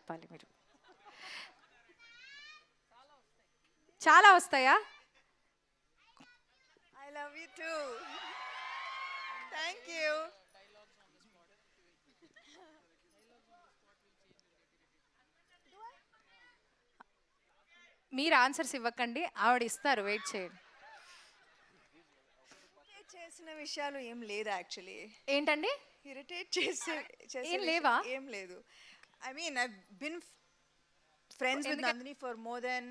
చెప్పాలి మీరు. చాలా వస్తాయా? I love you too. Thank you. మీరు ఆన్సర్స్ ఇవ్వకండి, ఆవిడ ఇస్తారు, వెయిట్ చేయండి. చేసిన విషయాలు ఏం లేదు యాక్చువల్లీ. ఏంటండి? ఇరిటేట్ చేసే ఏం లేవా? ఏం లేదు. I mean I been friends with Nandini for more than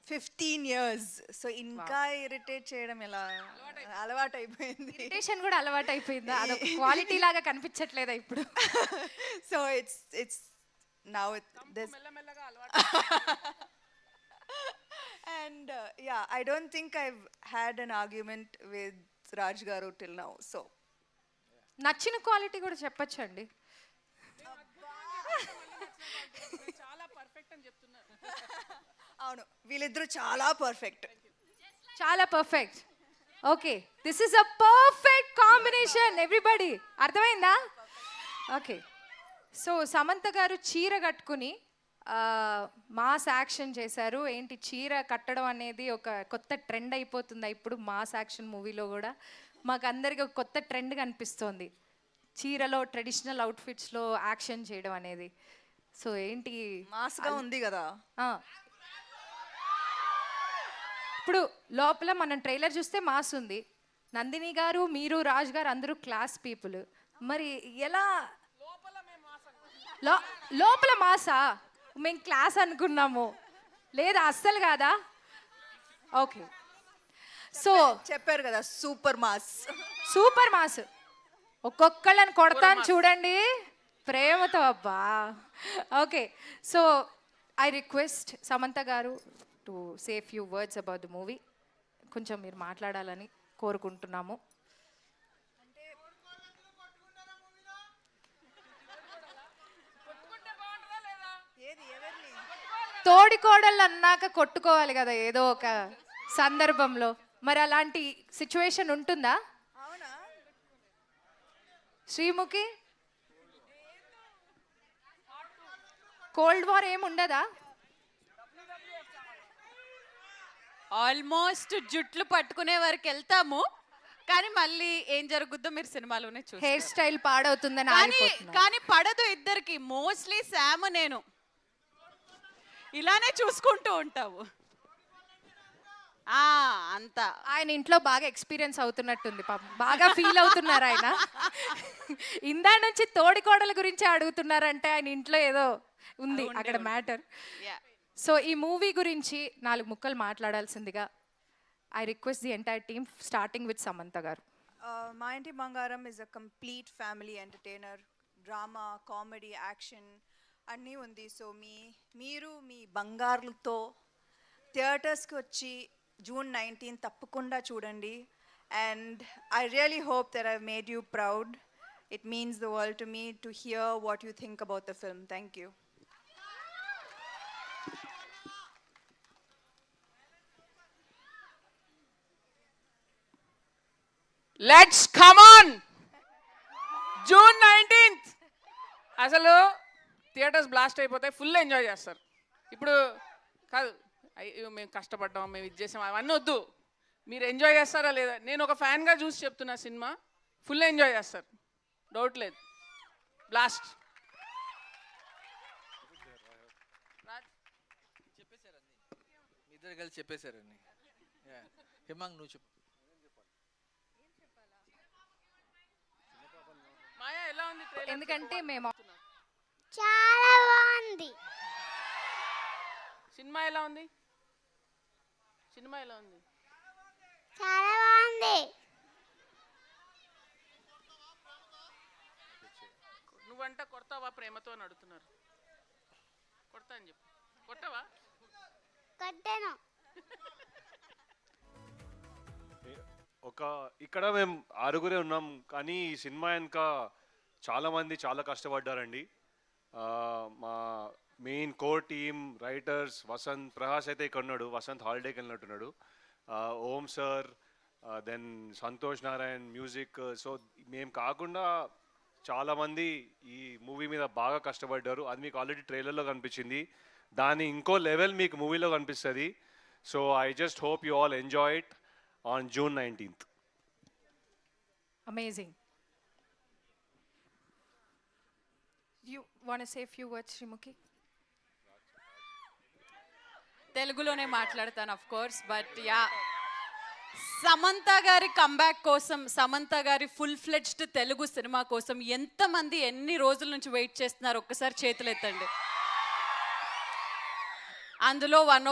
15 years. So ఇంకా ఇరిటేట్ చేయడం ఎలా? అలవాటు అయిపోయింది. ఇరిటేషన్ కూడా అలవాటు అయిపోయిందా? అదొక క్వాలిటీ లాగా కనిపించట్లేదా ఇప్పుడు? So it's now this and yeah, I don't think I've had an argument with Raj garu till now. So నచ్చిన క్వాలిటీ కూడా చెప్పొచ్చండి. చాలా పర్ఫెక్ట్ అని చెప్తున్నారు. అవును, వీళ్ళిద్దరూ చాలా పర్ఫెక్ట్. చాలా perfect. Okay, this is a perfect combination everybody. అర్థమైందా? ఓకే, సో సమంత గారు చీర కట్టుకుని మాస్ యాక్షన్ చేశారు. ఏంటి, చీర కట్టడం అనేది ఒక కొత్త ట్రెండ్ అయిపోతుందా ఇప్పుడు మాస్ యాక్షన్ మూవీలో కూడా? మాకు అందరికి ఒక కొత్త ట్రెండ్ కనిపిస్తోంది, చీరలో ట్రెడిషనల్ అవుట్ఫిట్స్లో యాక్షన్ చేయడం అనేది. సో ఏంటి, మాస్గా ఉంది కదా. ఇప్పుడు లోపల మనం ట్రైలర్ చూస్తే మాస్ ఉంది. నందిని గారు, మీరు, రాజ్ గారు అందరూ క్లాస్ పీపుల్. మరి ఎలా లోపల మాసా? మేము క్లాస్ అనుకున్నాము, లేదా అస్సలు కాదా? ఓకే, సో చెప్పారు కదా సూపర్ మాస్. Super mass. ఒక్కొక్కళ్ళని కొడతాను చూడండి ప్రేమతో, అబ్బా. Okay, so I request Samantha గారు to say few words about the movie. కొంచెం మీరు మాట్లాడాలని కోరుకుంటున్నాము. తోడి కోడళ్ళు అన్నాక కొట్టుకోవాలి కదా ఏదో ఒక సందర్భంలో. మరి అలాంటి సిచ్యువేషన్ ఉంటుందా అవునా శ్రీముఖి? కోల్డ్ వార్ ఏమి ఉండదా? ఆల్మోస్ట్ జుట్లు పట్టుకునే వరకు వెళ్తాము, కానీ మళ్ళీ ఏం జరుగుద్దో మీరు సినిమాలోనే చూస్తారు. హెయిర్ స్టైల్ పాడవుతుందని కానీ పడదు ఇద్దరికి. మోస్ట్లీ శామ్ నేను ఇలానే చూసుకుంటూ ఉంటావు. అంతా ఆయన ఇంట్లో బాగా ఎక్స్పీరియన్స్ అవుతున్నట్టుంది, పాపం బాగా ఫీల్ అవుతున్నారు ఆయన. ఇందా నుంచి తోడి కోడల గురించి అడుగుతున్నారంటే ఆయన ఇంట్లో ఏదో ఉంది అక్కడ మ్యాటర్. సో ఈ మూవీ గురించి 4 ముక్కలు మాట్లాడాల్సిందిగా I request the entire team, starting with Samantha గారు. Maa Inti Bangaram is a complete family entertainer. Drama, comedy, action అన్నీ ఉంది. సో మీరు మీ బంగారులతో థియేటర్స్కి వచ్చి June 19 తప్పకుండా చూడండి. And I really hope that I made you proud. It means the world to me to hear what you think about the film. Thank you. Let's come on. June 19th అసలు theatres blast అయిపోతాయి, full enjoy చేస్తారు. ఇప్పుడు కాదు, అయ్యో మేము కష్టపడ్డాం, మేము ఇది చేసాం, అవన్నీ వద్దు. మీరు ఎంజాయ్ చేస్తారా లేదా? నేను ఒక ఫ్యాన్గా చూసి చెప్తున్నా, సినిమా ఫుల్ ఎంజాయ్ చేస్తారు, డౌట్ లేదు. బ్లాస్ట్. చెప్పేశారని మీ ఇద్దరు కలిసి చెప్పేశారని. హిమాంగ్ నువ్వు చెప్పు. మాయా ఎలా ఉంది ట్రైలర్? ఎందుకంటే మేము చాలా బాగుంది. సినిమా ఎలా ఉంది? సినిమా ఎలా ఉంది? చాలా బాగుంది. నువ్వంట కొడతావా ప్రేమతో అని అడుగుతున్నారు. కొడతా అని చెప్పు. కొట్టవా? కొట్టాను. ఇక్కడ మేము 6 ఉన్నాం, కానీ ఈ సినిమా వెనుక చాలామంది చాలా కష్టపడ్డారండి. మా main core team, writers, Vasanth Prahas అయితే ఇక్కడ ఉన్నాడు, వసంత్ హాలిడేకి వెళ్ళినట్టున్నాడు, Om sir, then Santhosh Narayan music. So మేము కాకుండా చాలామంది ఈ మూవీ మీద బాగా కష్టపడ్డారు. అది మీకు ఆల్రెడీ ట్రైలర్లో కనిపించింది. దాని ఇంకో లెవెల్ మీకు మూవీలో కనిపిస్తుంది. So I just hope you all enjoy it on June 19th. Amazing. You want to say a few words, Srimukhi? తెలుగులోనే మాట్లాడతాను of course, but yeah, Samantha గారి కంబ్యాక్ కోసం, సమంత గారి ఫుల్ ఫ్లెడ్జ్డ్ తెలుగు సినిమా కోసం ఎంతమంది ఎన్ని రోజుల నుంచి వెయిట్ చేస్తున్నారు ఒక్కసారి చేతులు ఎత్తండి. అందులో వన్